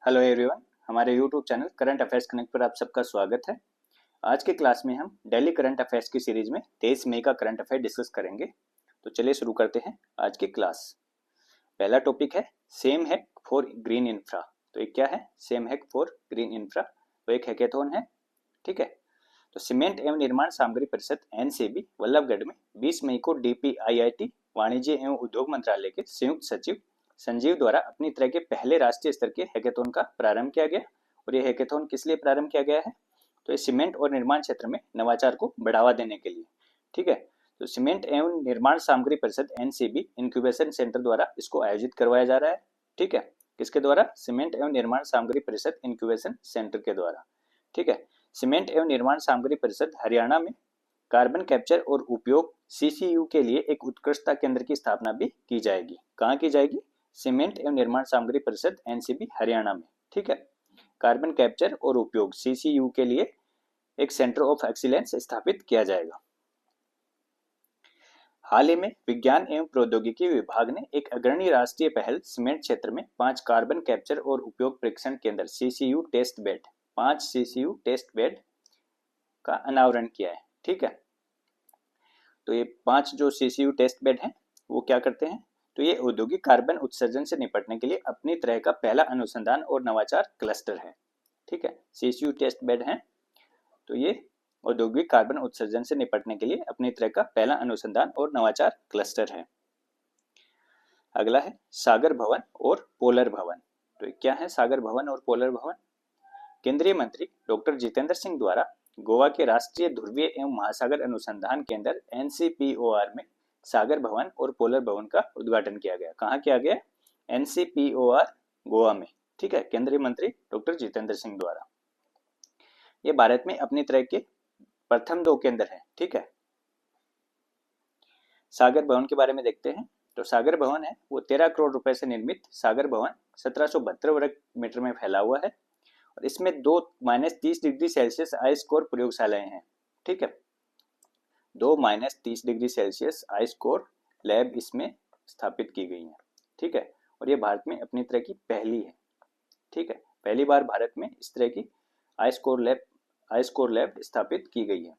Hello everyone, हमारे YouTube channel current affairs connect पर आप सबका स्वागत है। आज के क्लास में हम डेली करंट अफेयर्स की सीरीज में 23 मई का करंट अफेयर डिस्कस करेंगे। तो चलिए शुरू करते हैं आज की क्लास। पहला टॉपिक है same hack for green infra. तो ये क्या है? Same hack for green infra तो एक हैकेथॉन है। ठीक है, तो सीमेंट एवं निर्माण सामग्री परिषद एनसीबी वल्लभगढ़ में 20 मई को डीपीआईआईटी वाणिज्य एवं उद्योग मंत्रालय के संयुक्त सचिव संजीव द्वारा अपनी तरह के पहले राष्ट्रीय स्तर के हैकेथॉन का प्रारंभ किया गया। और ये हैकेथॉन किस लिए प्रारंभ किया गया है? तो ये सीमेंट और निर्माण क्षेत्र में नवाचार को बढ़ावा देने के लिए। ठीक है, तो सीमेंट एवं निर्माण सामग्री परिषद एनसीबी इंक्यूबेशन सेंटर द्वारा इसको आयोजित करवाया जा रहा है। ठीक है, किसके द्वारा? सीमेंट एवं निर्माण सामग्री परिषद इंक्यूबेशन सेंटर के द्वारा। ठीक है, सीमेंट एवं निर्माण सामग्री परिषद हरियाणा में कार्बन कैप्चर और उपयोग सीसीयू के लिए एक उत्कृष्टता केंद्र की स्थापना भी की जाएगी। कहाँ की जाएगी? सीमेंट एवं निर्माण सामग्री परिषद एनसीबी हरियाणा में। ठीक है, कार्बन कैप्चर और उपयोग सीसीयू के लिए एक सेंटर ऑफ एक्सीलेंस स्थापित किया जाएगा। हाल ही में विज्ञान एवं प्रौद्योगिकी विभाग ने एक अग्रणी राष्ट्रीय पहल सीमेंट क्षेत्र में 5 कार्बन कैप्चर और उपयोग परीक्षण केंद्र CCU test bed 5 CCU test bed का अनावरण किया है। ठीक है, तो ये 5 जो सीसीयू टेस्ट बेड हैं वो क्या करते हैं? तो ये औद्योगिक कार्बन उत्सर्जन से निपटने के लिए अपनी तरह का पहला अनुसंधान और नवाचार क्लस्टर है। ठीक है, सीसीयू टेस्ट बेड हैं तो ये औद्योगिक कार्बन उत्सर्जन से निपटने के लिए अपनी तरह का पहला अनुसंधान और नवाचार क्लस्टर है। अगला है सागर भवन और पोलर भवन। तो ये क्या है सागर भवन और पोलर भवन? केंद्रीय मंत्री डॉक्टर जितेंद्र सिंह द्वारा गोवा के राष्ट्रीय ध्रुवीय एवं महासागर अनुसंधान केंद्र एनसीपीओआर में सागर भवन और पोलर भवन का उद्घाटन किया गया। कहाँ किया गया? एनसीपीओआर गोवा में। ठीक है, केंद्रीय मंत्री डॉक्टर जितेंद्र सिंह द्वारा। ये भारत में अपनी तरह के प्रथम 2 केंद्र हैं। ठीक है, सागर भवन के बारे में देखते हैं। तो सागर भवन है वो 13 करोड़ रुपए से निर्मित सागर भवन 1772 वर्ग मीटर में फैला हुआ है और इसमें 2 -30 डिग्री सेल्सियस आइस कोर प्रयोगशालाएं हैं। ठीक है, 2 -30 degree Celsius ice core lab इसमें स्थापित की गई है। ठीक है, और ये भारत में अपनी तरह की पहली है। ठीक है, पहली बार भारत में इस तरह की आइस कोर लैब स्थापित की गई है।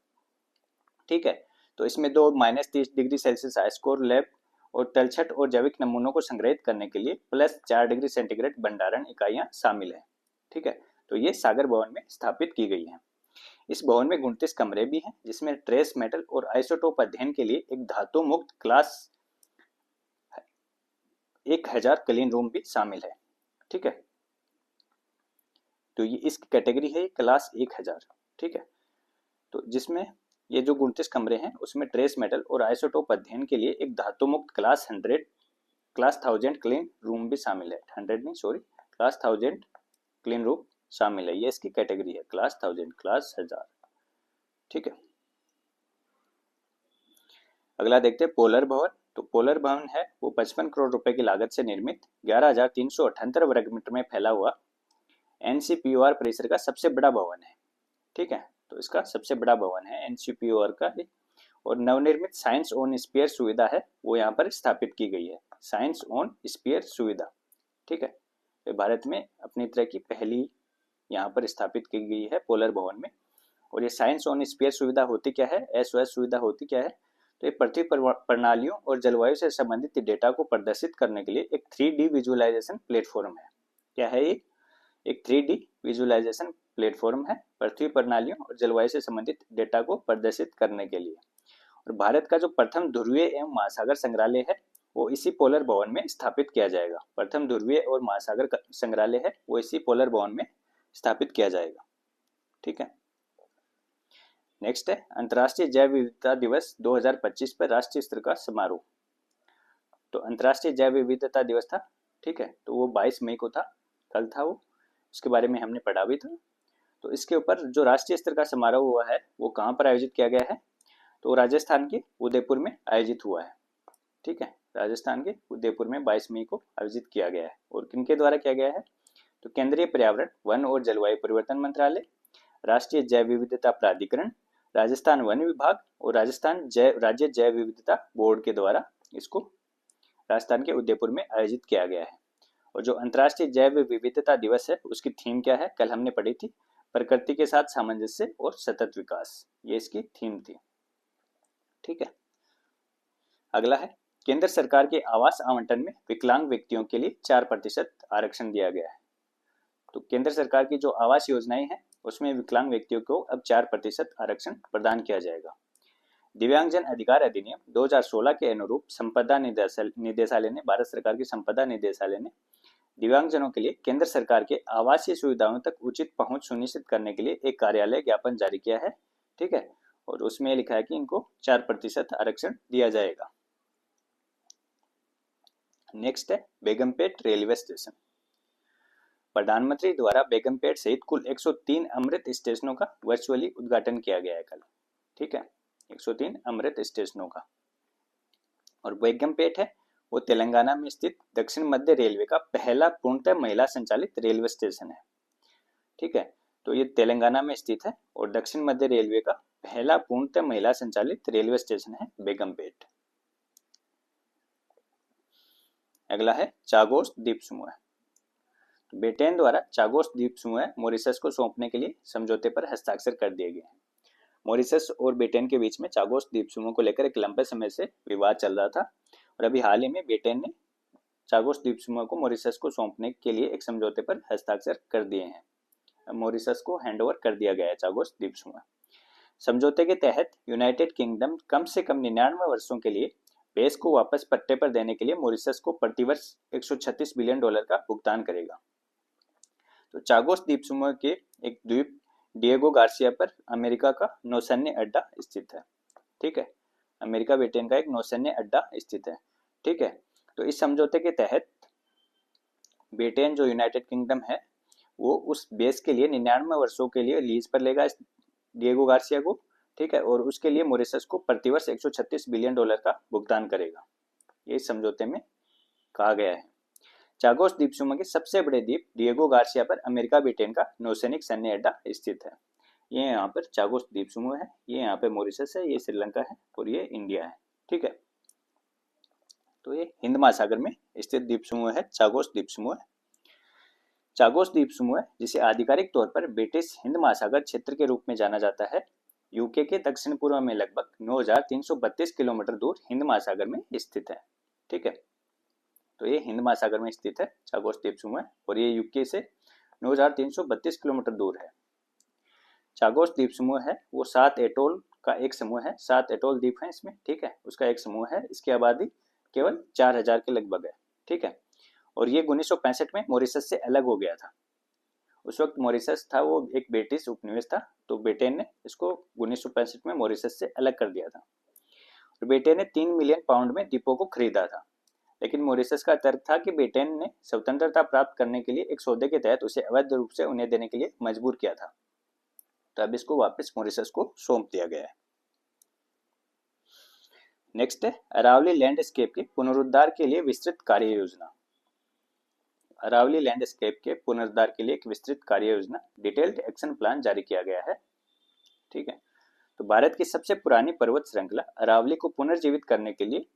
ठीक है, तो इसमें 2 -30 degree Celsius ice core lab और तलछट और जैविक नमूनों को संग्रहित करने के लिए +4 डिग्री सेंटीग्रेड भंडारण इकाइयां शामिल है। ठीक है, तो ये सागर भवन में स्थापित की गई है। इस भवन में 29 कमरे भी हैं जिसमें ट्रेस मेटल और आइसोटोप अध्ययन के लिए एक धातु मुक्त क्लास 1000 क्लीन रूम भी शामिल है। ठीक है, तो ये इसकी कैटेगरी है क्लास 1000। ठीक है, तो जिसमें ये जो 29 कमरे हैं उसमें ट्रेस मेटल और आइसोटोप अध्ययन के लिए एक धातु मुक्त क्लास 1000 क्लीन रूम भी शामिल है। 100 नहीं सॉरी, क्लास 1000 क्लीन रूम शामिल है। ये इसकी कैटेगरी है क्लास 1000। ठीक है, अगला देखते हैं पोलर भवन। तो पोलर भवन है वो 55 करोड़ रुपए की लागत से निर्मित 11,378 वर्ग मीटर में फैला हुआ एनसीपीओआर परिसर का सबसे बड़ा भवन है। ठीक है, तो इसका सबसे बड़ा भवन है एनसीपीओआर का और नवनिर्मित साइंस ऑन स्पीयर सुविधा है वो यहाँ पर स्थापित की गई है। साइंस ऑन स्पीयर सुविधा। ठीक है, तो भारत में अपनी तरह की पहली यहाँ पर स्थापित की गई है पोलर भवन में। और ये साइंस ऑन स्पीयर सुविधा होती क्या है? एसओएस सुविधा होती क्या है? तो ये पृथ्वी प्रणालियों और जलवायु से संबंधित डेटा को प्रदर्शित करने के लिए एक 3D विजुअलाइजेशन प्लेटफॉर्म है। क्या है ये? एक 3D विजुअलाइजेशन प्लेटफॉर्म है पृथ्वी प्रणालियों और जलवायु से संबंधित डेटा को प्रदर्शित करने के लिए। और भारत का जो प्रथम ध्रुवीय एवं महासागर संग्रहालय है वो इसी पोलर भवन में स्थापित किया जाएगा। प्रथम ध्रुवीय और महासागर संग्रहालय है वो इसी पोलर भवन में स्थापित किया जाएगा। ठीक है, नेक्स्ट है अंतर्राष्ट्रीय जैव विविधता दिवस 2025 पर राष्ट्रीय स्तर का समारोह। तो अंतर्राष्ट्रीय जैव विविधता दिवस था। ठीक है, तो वो 22 मई को था, कल था वो, उसके बारे में हमने पढ़ा भी था। तो इसके ऊपर जो राष्ट्रीय स्तर का समारोह हुआ है वो कहाँ पर आयोजित किया गया है? तो राजस्थान के उदयपुर में आयोजित हुआ है। ठीक है, राजस्थान के उदयपुर में 22 मई को आयोजित किया गया है। और किनके द्वारा किया गया है? तो केंद्रीय पर्यावरण वन और जलवायु परिवर्तन मंत्रालय, राष्ट्रीय जैव विविधता प्राधिकरण, राजस्थान वन विभाग और राजस्थान राज्य जैव विविधता बोर्ड के द्वारा इसको राजस्थान के उदयपुर में आयोजित किया गया है। और जो अंतर्राष्ट्रीय जैव विविधता दिवस है उसकी थीम क्या है, कल हमने पढ़ी थी, प्रकृति के साथ सामंजस्य और सतत विकास, ये इसकी थीम थी। ठीक है, अगला है केंद्र सरकार के आवास आवंटन में विकलांग व्यक्तियों के लिए 4% आरक्षण दिया गया है। तो केंद्र सरकार की जो आवास योजनाएं हैं उसमें विकलांग व्यक्तियों को अब 4% आरक्षण प्रदान किया जाएगा। दिव्यांगजन अधिकार अधिनियम 2016 के अनुरूप संपदा निदेशालय ने, भारत सरकार की संपदा निदेशालय ने दिव्यांगजनों के लिए केंद्र सरकार के आवासीय सुविधाओं तक उचित पहुंच सुनिश्चित करने के लिए एक कार्यालय ज्ञापन जारी किया है। ठीक है, और उसमें लिखा है कि इनको 4% आरक्षण दिया जाएगा। नेक्स्ट है बेगमपेट रेलवे स्टेशन। प्रधानमंत्री द्वारा बेगमपेट सहित कुल 103 अमृत स्टेशनों का वर्चुअली उद्घाटन किया गया है कल। ठीक है, 103 अमृत स्टेशनों का। और बेगमपेट है वो तेलंगाना में स्थित दक्षिण मध्य रेलवे का पहला पूर्णतः महिला संचालित रेलवे स्टेशन है। ठीक है, तो ये तेलंगाना में स्थित है और दक्षिण मध्य रेलवे का पहला पूर्णतः महिला संचालित रेलवे स्टेशन है बेगमपेट। अगला है चागोस द्वीप समूह। ब्रिटेन द्वारा चागोस द्वीप समूह मॉरिशस को सौंपने के लिए समझौते पर हस्ताक्षर कर दिए गए हैं। मॉरिशस और ब्रिटेन के बीच में चागोस द्वीप समूह को लेकर एक लंबे समय से विवाद चल रहा था और अभी हाल ही में ब्रिटेन ने चागोस द्वीप समूह को मॉरिशस को सौंपने के लिए एक समझौते पर हस्ताक्षर कर दिए हैं। मॉरिशस को हैंडओवर कर दिया गया है चागोस द्वीप समूह। समझौते के तहत यूनाइटेड किंगडम कम से कम 99 वर्षों के लिए बेस को वापस पट्टे पर देने के लिए मॉरिशस को प्रतिवर्ष $136 बिलियन का भुगतान करेगा। तो चागोस द्वीप समूह के एक द्वीप डिएगो गार्सिया पर अमेरिका का नौसैन्य अड्डा स्थित है। ठीक है, अमेरिका ब्रिटेन का एक नौसैन्य अड्डा स्थित है। ठीक है, तो इस समझौते के तहत ब्रिटेन जो यूनाइटेड किंगडम है वो उस बेस के लिए 99 वर्षों के लिए लीज पर लेगा डिएगो गार्सिया को। ठीक है, और उसके लिए मॉरिशस को प्रतिवर्ष $136 बिलियन का भुगतान करेगा, ये समझौते में कहा गया है। चागोस द्वीप समूह के सबसे बड़े द्वीप डिएगो गार्सिया पर अमेरिका ब्रिटेन का नौसैनिक सैन्य अड्डा स्थित है। ये यहाँ पर चागोस द्वीप समूह है, ये यहाँ पे मॉरिशस है, ये श्रीलंका है और ये इंडिया है। ठीक है, तो ये हिंद महासागर में स्थित द्वीप समूह है, चागोस द्वीप समूह। चागोस द्वीप समूह जिसे आधिकारिक तौर पर ब्रिटिश हिंद महासागर क्षेत्र के रूप में जाना जाता है, यूके के दक्षिण पूर्व में लगभग 9,332 किलोमीटर दूर हिंद महासागर में स्थित है। ठीक है, तो ये हिंद महासागर में स्थित है चागोस द्वीप समूह और ये यूके से 9,332 किलोमीटर दूर है। चागोस द्वीप समूह है वो 7 एटोल का एक समूह है, 7 एटोल द्वीप है इसमें। ठीक है, उसका एक समूह है, इसकी आबादी केवल 4,000 के लगभग है। ठीक है, और ये 1965 में मॉरिशस से अलग हो गया था। उस वक्त मॉरिशस था वो एक ब्रिटिश उपनिवेश था, तो ब्रिटेन ने इसको 1965 में मॉरिशस से अलग कर दिया था। और ब्रिटेन ने 3 मिलियन पाउंड में द्वीपों को खरीदा था, लेकिन मॉरिशस का तर्क था कि ब्रिटेन ने स्वतंत्रता प्राप्त करने के लिए एक सौदे के तहत उसे अवैध रूप से उन्हें देने के लिए मजबूर किया था, तो अब इसको वापस मॉरिशस को सौंप दिया गया है। नेक्स्ट है अरावली लैंडस्केप के पुनरुद्धार के लिए विस्तृत कार्य योजना। अरावली लैंडस्केप के पुनरुद्धार के लिए एक विस्तृत कार्य योजना डिटेल्ड एक्शन प्लान जारी किया गया है। ठीक है, तो भारत की सबसे पुरानी पर्वत श्रृंखला अरावली को पुनर्जीवित करने के लिए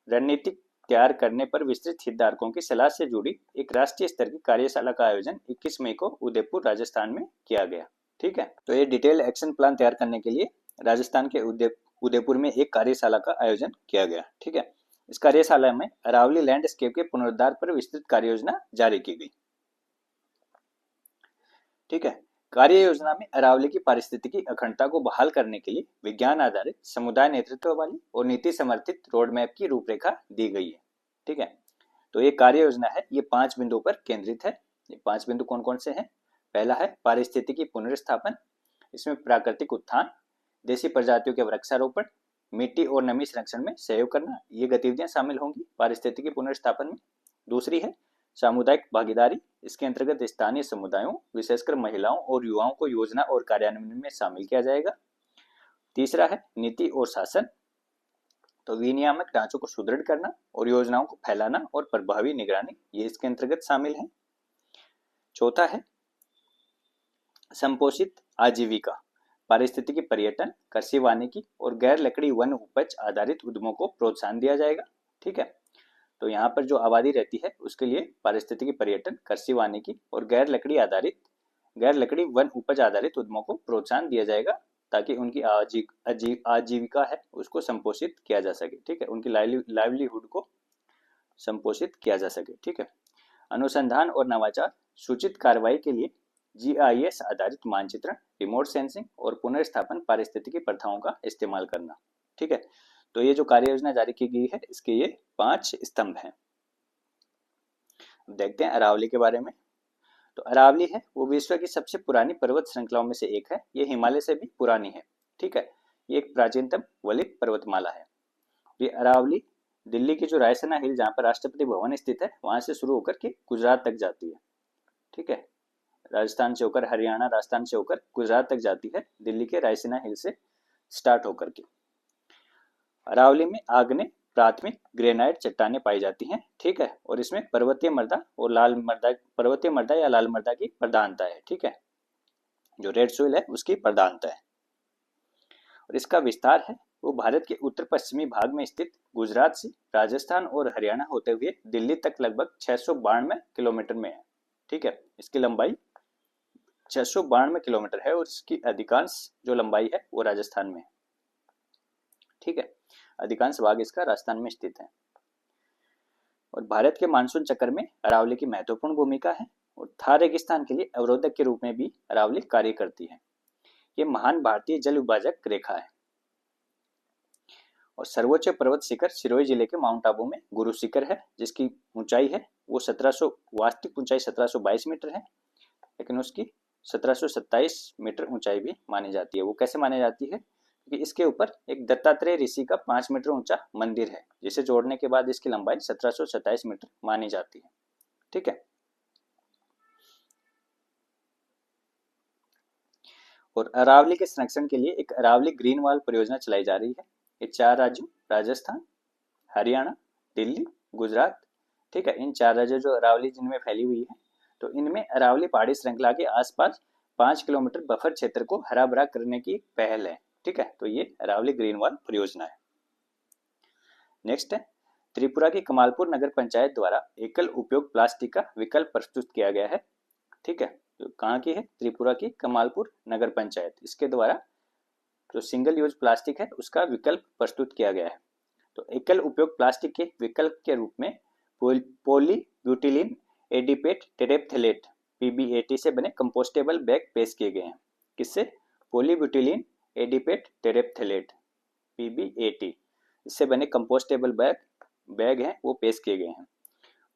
रणनीतिक तैयार करने पर विस्तृत हितधारकों की सलाह से जुड़ी एक राष्ट्रीय स्तर की कार्यशाला का आयोजन 21 मई को उदयपुर राजस्थान में किया गया। ठीक है, तो ये डिटेल एक्शन प्लान तैयार करने के लिए राजस्थान के उदयपुर में एक कार्यशाला का आयोजन किया गया। ठीक है, इस कार्यशाला में अरावली लैंडस्केप के पुनरुद्धार पर विस्तृत कार्य योजना जारी की गई। ठीक है, कार्य योजना में अरावली की पारिस्थितिकी अखंडता को बहाल करने के लिए विज्ञान आधारित समुदाय नेतृत्व वाली और नीति समर्थित रोड मैप की रूपरेखा दी गई है। ठीक है, तो ये कार्य योजना है, ये 5 बिंदु पर केंद्रित है। ये 5 बिंदु कौन कौन से हैं? पहला है पारिस्थितिकी पुनर्स्थापन, इसमें प्राकृतिक उत्थान, देशी प्रजातियों के वृक्षारोपण, मिट्टी और नमी संरक्षण में सहयोग करना, ये गतिविधियां शामिल होंगी पारिस्थितिकी पुनर्स्थापन में। दूसरी है सामुदायिक भागीदारी, इसके अंतर्गत स्थानीय समुदायों विशेषकर महिलाओं और युवाओं को योजना और कार्यान्वयन में शामिल किया जाएगा। तीसरा है नीति और शासन, तो विनियामक ढांचों को सुदृढ़ करना और योजनाओं को फैलाना और प्रभावी निगरानी, ये इसके अंतर्गत शामिल है। चौथा है संपोषित आजीविका, पारिस्थितिकी पर्यटन, कृषि वानिकी और गैर लकड़ी वन उपज आधारित उद्यमों को प्रोत्साहन दिया जाएगा। ठीक है, तो यहाँ पर जो आबादी रहती है उसके लिए पारिस्थितिकी पर्यटन, कृषि वानिकी और गैर लकड़ी वन उपज आधारित उद्यमों को प्रोत्साहन दिया जाएगा, ताकि उनकी आजीविका है उसको संपोषित किया जा सके। ठीक है, उनकी लाइवलीहुड को संपोषित किया जा सके। ठीक है, अनुसंधान और नवाचार, सूचित कार्रवाई के लिए GIS आधारित मानचित्रण, रिमोट सेंसिंग और पुनर्स्थापन पारिस्थितिकी प्रथाओं का इस्तेमाल करना। ठीक है, तो ये जो कार्य योजना जारी की गई है इसके ये 5 स्तंभ हैं। देखते हैं अरावली के बारे में। तो अरावली है वो विश्व की सबसे पुरानी पर्वत श्रृंखलाओं में से एक है। ये हिमालय से भी पुरानी है। ठीक है, ये एक प्राचीनतम वलित पर्वतमाला है। ये अरावली दिल्ली की जो रायसीना हिल जहाँ पर राष्ट्रपति भवन स्थित है वहां से शुरू होकर के गुजरात तक जाती है। ठीक है, राजस्थान से होकर हरियाणा, राजस्थान से होकर गुजरात तक जाती है, दिल्ली के रायसीना हिल से स्टार्ट होकर के। अरावली में आग्नेय प्राथमिक ग्रेनाइट चट्टानें पाई जाती हैं। ठीक है, और इसमें पर्वतीय मृदा और पर्वतीय मृदा या लाल मृदा की प्रधानता है। ठीक है, जो रेड सोइल है उसकी प्रधानता है। और इसका विस्तार है वो भारत के उत्तर पश्चिमी भाग में स्थित गुजरात से राजस्थान और हरियाणा होते हुए दिल्ली तक लगभग 692 किलोमीटर में है। ठीक है, इसकी लंबाई 692 किलोमीटर है और इसकी अधिकांश जो लंबाई है वो राजस्थान में है। ठीक है, अधिकांश भाग इसका राजस्थान में स्थित है। और भारत के मानसून चक्र में अरावली की महत्वपूर्ण भूमिका है और थार रेगिस्तान के लिए अवरोधक के रूप में भी अरावली कार्य करती है। ये महान भारतीय जल विभाजक रेखा है। और सर्वोच्च पर्वत शिखर सिरोही जिले के माउंट आबू में गुरु शिखर है, जिसकी ऊंचाई है वो 1700 वास्तविक ऊंचाई 1722 मीटर है, लेकिन उसकी 1727 मीटर ऊंचाई भी मानी जाती है। वो कैसे मानी जाती है? क्योंकि इसके ऊपर एक दत्तात्रेय ऋषि का 5 मीटर ऊंचा मंदिर है, जिसे जोड़ने के बाद इसकी लंबाई 1727 मीटर मानी जाती है। ठीक है, और अरावली के संरक्षण के लिए एक अरावली ग्रीन वॉल परियोजना चलाई जा रही है। ये 4 राज्यों राजस्थान, हरियाणा, दिल्ली, गुजरात, ठीक है, इन 4 राज्यों जो अरावली जिनमें फैली हुई है, तो इनमें अरावली पहाड़ी श्रृंखला के आसपास 5 किलोमीटर बफर क्षेत्र को हरा भरा करने की पहल है। ठीक है, तो ये अरावली ग्रीन वॉल परियोजना है। नेक्स्ट है त्रिपुरा की कमालपुर नगर पंचायत द्वारा एकल उपयोग प्लास्टिक का विकल्प प्रस्तुत किया गया है। ठीक है, तो कहाँ की है? त्रिपुरा की कमालपुर नगर पंचायत। इसके द्वारा जो सिंगल यूज प्लास्टिक है उसका विकल्प प्रस्तुत किया गया है। तो एकल उपयोग प्लास्टिक के विकल्प के रूप में पॉलीब्यूटिलीन एडिपेट टेरेप्थेलेट PBAT से बने कंपोस्टेबल बैग पेश किए गए हैं। किससे? पॉलीब्यूटिलीन एडिपेट टेरेप्थेलेट PBAT इससे बने कंपोस्टेबल बैग हैं वो पेश किए गए हैं।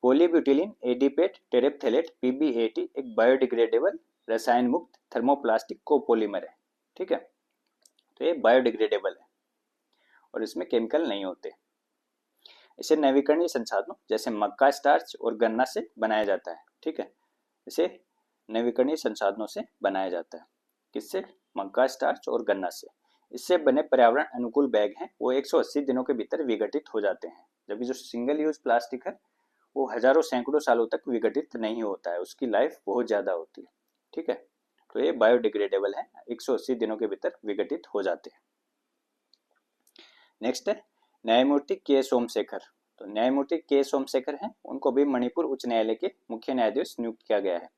पॉलीब्यूटिलीन एडिपेट टेरेप्थेलेट PBAT एक बायोडिग्रेडेबल रसायन मुक्त थर्मोप्लास्टिक कोपोलीमर है। ठीक है, तो ये बायोडिग्रेडेबल है और इसमें केमिकल नहीं होते। इसे नवीकरणीय संसाधनों जैसे मक्का स्टार्च और गन्ना से बनाया जाता है। ठीक है, इसे नवीकरणीय संसाधनों से बनाया जाता है। किससे? मक्का स्टार्च और गन्ना से। इससे बने पर्यावरण अनुकूल बैग हैं वो 180 दिनों के भीतर विघटित हो जाते हैं, जबकि जो सिंगल यूज प्लास्टिक है वो हजारों सैकड़ों सालों तक विघटित नहीं होता है, उसकी लाइफ बहुत ज्यादा होती है। ठीक है, तो ये बायोडिग्रेडेबल है, 180 दिनों के भीतर विघटित हो जाते हैं। नेक्स्ट है न्यायमूर्ति के सोमशेखर। तो न्यायमूर्ति के सोमशेखर हैं, उनको भी मणिपुर उच्च न्यायालय के मुख्य न्यायाधीश नियुक्त किया गया है।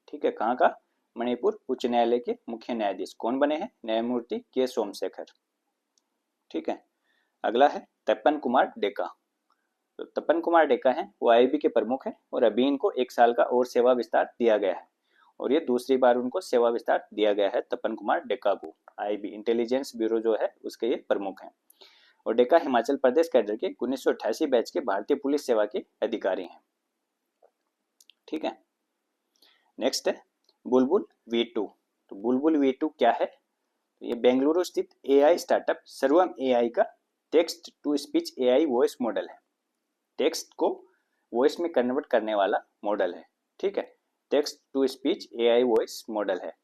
ठीक है, कहाँ का? मणिपुर उच्च न्यायालय के मुख्य न्यायाधीश कौन बने हैं? न्यायमूर्ति के सोमशेखर। ठीक है, अगला है तपन कुमार डेका। तो तपन कुमार डेका है वो IIB के प्रमुख है और अभी इनको 1 साल का और सेवा विस्तार दिया गया है और ये दूसरी बार उनको सेवा विस्तार दिया गया है। तपन कुमार डेका को IIB इंटेलिजेंस ब्यूरो जो है उसके ये प्रमुख हैं। और डेका हिमाचल प्रदेश कैडर के 1988 बैच के भारतीय पुलिस सेवा के अधिकारी हैं। ठीक है, नेक्स्ट है बुलबुल V2। तो बुलबुल V2 क्या है? तो ये बेंगलुरु स्थित AI स्टार्टअप सर्वम AI का text to speech AI voice model है। टेक्स्ट को वॉइस में कन्वर्ट करने वाला मॉडल है। ठीक है, text to speech AI voice model है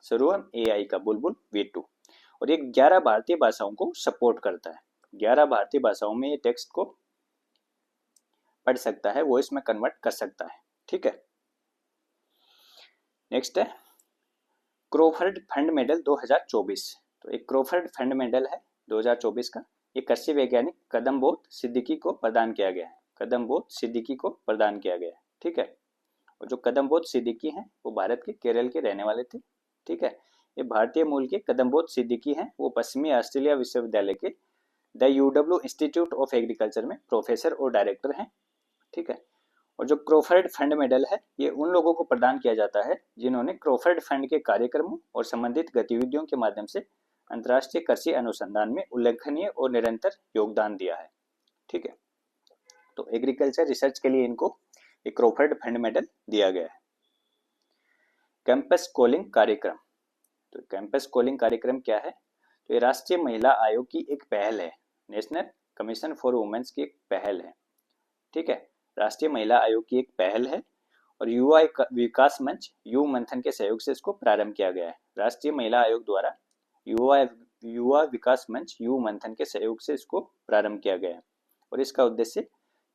सर्वम AI का बुलबुल V2 और ये 11 भारतीय भाषाओं को सपोर्ट करता है। 11 भारतीय भाषाओं में ये टेक्स्ट को पढ़ सकता है, वॉइस में कन्वर्ट कर सकता है। ठीक है, नेक्स्ट है क्रोफर्ड फंड मेडल 2024। तो एक क्रोफर्ड फंड मेडल है 2024 का, ये कृषि वैज्ञानिक कदमबोध सिद्दीकी को प्रदान किया गया है। कदमबोध सिद्दीकी को प्रदान किया गया है। ठीक है, और जो कदमबोध सिद्दीकी हैं वो भारत के केरल के रहने वाले थे। ठीक है, ये भारतीय मूल के कदमबोध सिद्दीकी हैं, वो पश्चिमी ऑस्ट्रेलिया विश्वविद्यालय के the UW institute of agriculture में प्रोफेसर और डायरेक्टर हैं। ठीक है, और जो क्रोफर्ड फंड मेडल है ये उन लोगों को प्रदान किया जाता है जिन्होंने क्रोफर्ड फंड के कार्यक्रमों और संबंधित गतिविधियों के माध्यम से अंतर्राष्ट्रीय कृषि अनुसंधान में उल्लेखनीय और निरंतर योगदान दिया है। ठीक है, तो एग्रीकल्चर रिसर्च के लिए इनको एक क्रोफर्ड फंड मेडल दिया गया है। कैंपस कॉलिंग कार्यक्रम, तो कैंपस कॉलिंग कार्यक्रम क्या है? तो ये राष्ट्रीय महिला आयोग की एक पहल है, नेशनल कमीशन फॉर वुमेन्स की एक पहल है। ठीक है, राष्ट्रीय महिला आयोग की एक पहल है और युवा विकास मंच यू मंथन के सहयोग से इसको प्रारंभ किया गया है। राष्ट्रीय महिला आयोग द्वारा युवा विकास मंच यू मंथन के सहयोग से इसको प्रारंभ किया गया है और इसका उद्देश्य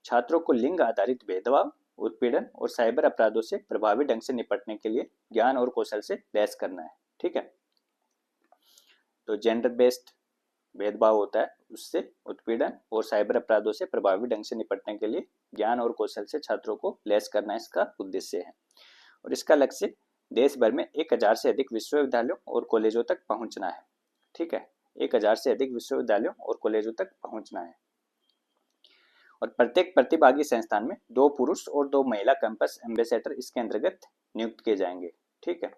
छात्रों को लिंग आधारित भेदभाव, उत्पीड़न और साइबर अपराधों से प्रभावी ढंग से निपटने के लिए ज्ञान और कौशल से लैस करना है। ठीक है, तो जेंडर बेस्ड भेदभाव होता है, उससे उत्पीड़न और साइबर अपराधों से प्रभावी ढंग से निपटने के लिए ज्ञान और कौशल से छात्रों को लैस करना इसका उद्देश्य है और इसका लक्ष्य देश भर में 1000 से अधिक विश्वविद्यालयों और कॉलेजों तक पहुंचना है। ठीक है, 1000 से अधिक विश्वविद्यालयों और कॉलेजों तक पहुंचना है और प्रत्येक प्रतिभागी संस्थान में 2 पुरुष और 2 महिला कैंपस एम्बेसडर इसके अंतर्गत नियुक्त किए जाएंगे। ठीक है,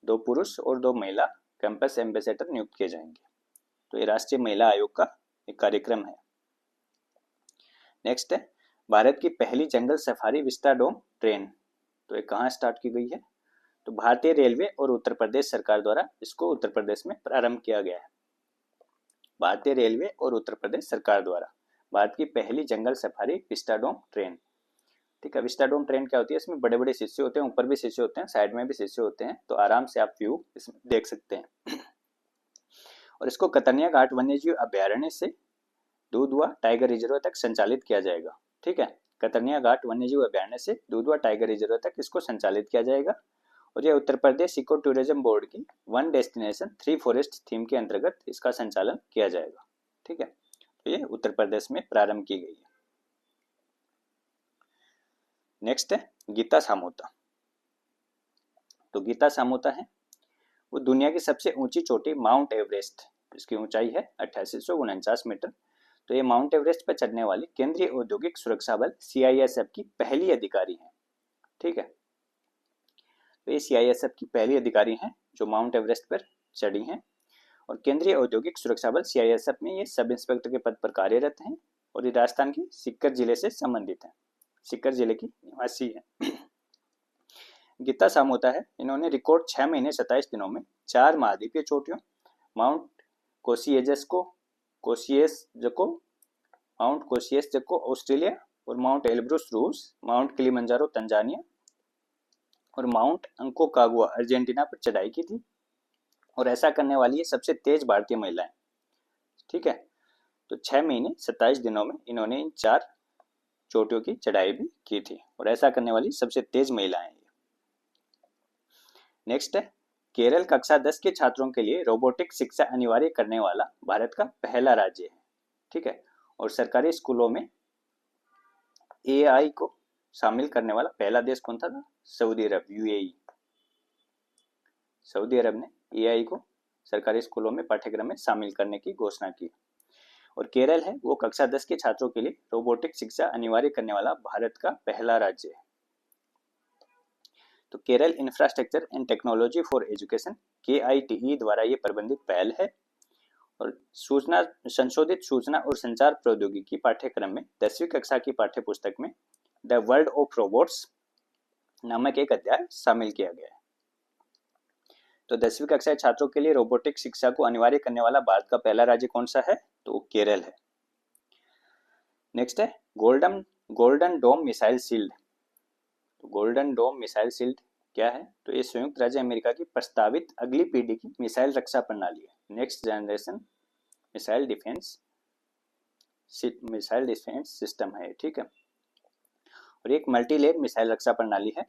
2 पुरुष और 2 महिला कैंपस एम्बेसडर नियुक्त किए जाएंगे। तो ये राष्ट्रीय महिला आयोग का एक कार्यक्रम है। नेक्स्ट है भारत की पहली जंगल सफारी विस्टाडोम ट्रेन, तो ये कहाँ स्टार्ट की गई है? तो भारतीय रेलवे और उत्तर प्रदेश सरकार द्वारा इसको उत्तर प्रदेश में प्रारंभ किया गया है। भारतीय रेलवे और उत्तर प्रदेश सरकार द्वारा भारत की पहली जंगल सफारी विस्टाडोम ट्रेन। ठीक है, विस्टाडोम ट्रेन क्या होती है? इसमें बड़े बड़े शीशे होते हैं, ऊपर भी शीशे होते हैं, साइड में भी शीशे होते हैं, तो आराम से आप व्यू इसमें देख सकते हैं और इसको कतर्निया घाट वन्यजीव अभ्यारण्य से दुधवा टाइगर रिजर्व तक संचालित किया जाएगा। ठीक है, कतर्निया घाट वन्यजीव अभ्यारण्य से दुधवा टाइगर रिजर्व तक इसको संचालित किया जाएगा और यह Uttar Pradesh eco tourism board की 1 डेस्टिनेशन 3 फॉरेस्ट थीम के अंतर्गत इसका संचालन किया जाएगा। ठीक है, तो ये उत्तर प्रदेश में प्रारंभ की गई है। नेक्स्ट है गीता सामोता, तो गीता सामोता है वो दुनिया की सबसे ऊंची चोटी माउंट एवरेस्ट, इसकी ऊंचाई है 8849 मीटर। तो ये माउंट एवरेस्ट पर चढ़ने वाली केंद्रीय औद्योगिक सुरक्षा बल CISF की पहली अधिकारी हैं। ठीक है, तो ये CISF की पहली अधिकारी हैं जो माउंट एवरेस्ट पर चढ़ी हैं और केंद्रीय औद्योगिक सुरक्षा बल CISF में ये सब इंस्पेक्टर के पद पर कार्यरत हैं और ये राजस्थान की सीकर जिले से संबंधित हैं, सीकर जिले की निवासी है। गीता सामोता है, इन्होंने रिकॉर्ड 6 महीने 27 दिनों में 4 महाद्वीपीय चोटियों माउंट कोसिएस्जको ऑस्ट्रेलिया और माउंट एल्ब्रुस रूस, माउंट किलिमंजारो तंजानिया और माउंट अंकोकागुआ अर्जेंटीना पर चढ़ाई की थी और ऐसा करने वाली ये सबसे तेज भारतीय महिला है। ठीक है, तो 6 महीने 27 दिनों में इन्होंने इन 4 चोटियों की चढ़ाई भी की थी और ऐसा करने वाली सबसे तेज महिला है। नेक्स्ट है केरल कक्षा 10 के छात्रों के लिए रोबोटिक शिक्षा अनिवार्य करने वाला भारत का पहला राज्य है। ठीक है, और सरकारी स्कूलों में AI को शामिल करने वाला पहला देश कौन था? सऊदी अरब, UAE। सऊदी अरब ने AI को सरकारी स्कूलों में पाठ्यक्रम में शामिल करने की घोषणा की और केरल है वो कक्षा 10 के छात्रों के लिए रोबोटिक शिक्षा अनिवार्य करने वाला भारत का पहला राज्य है। तो Kerala infrastructure and technology for education KITE द्वारा ये प्रबंधित पहल है और संशोधित सूचना और संचार प्रौद्योगिकी पाठ्यक्रम में 10वीं कक्षा की पाठ्य पुस्तक में द वर्ल्ड ऑफ रोबोट्स नामक एक अध्याय शामिल किया गया है। तो 10वीं कक्षा के छात्रों के लिए रोबोटिक शिक्षा को अनिवार्य करने वाला भारत का पहला राज्य कौन सा है? तो केरल है। नेक्स्ट है गोल्डन डोम मिसाइल शील्ड। तो गोल्डन डोम मिसाइल शील्ड क्या है? तो ये संयुक्त राज्य अमेरिका की प्रस्तावित अगली पीढ़ी की मिसाइल रक्षा प्रणाली है, next generation missile defence system है। ठीक है, और एक मल्टी लेयर मिसाइल रक्षा प्रणाली है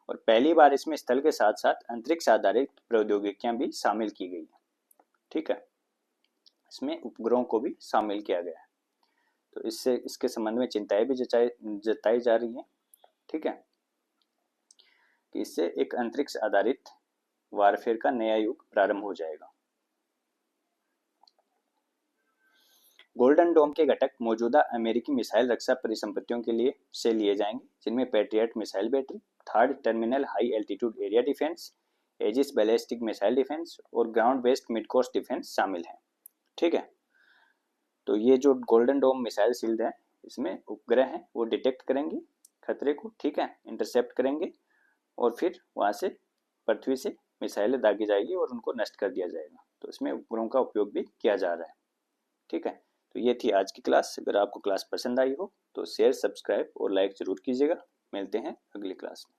और पहली बार इसमें स्थल के साथ साथ अंतरिक्ष आधारित प्रौद्योगिकियां भी शामिल की गई है। ठीक है, इसमें उपग्रहों को भी शामिल किया गया है। तो इससे इसके संबंध में चिंताएं भी जताई जा रही हैं। ठीक है, कि इससे एक अंतरिक्ष आधारित वारफेयर का नया युग प्रारंभ हो जाएगा। गोल्डन डोम के घटक मौजूदा अमेरिकी मिसाइल रक्षा परिसंपत्तियों के लिए से लिए जाएंगे, जिनमें Patriot missile battery, third terminal high altitude area defence, Aegis ballistic missile defence और ground based mid course defence शामिल हैं। ठीक है, तो ये जो गोल्डन डोम मिसाइल शील्ड है, इसमें उपग्रह हैं वो डिटेक्ट करेंगे खतरे को, ठीक है, इंटरसेप्ट करेंगे और फिर वहाँ से पृथ्वी से मिसाइलें दागी जाएगी और उनको नष्ट कर दिया जाएगा। तो इसमें उपग्रहों का उपयोग भी किया जा रहा है। ठीक है, तो ये थी आज की क्लास। अगर आपको क्लास पसंद आई हो तो शेयर, सब्सक्राइब और लाइक जरूर कीजिएगा। मिलते हैं अगली क्लास में।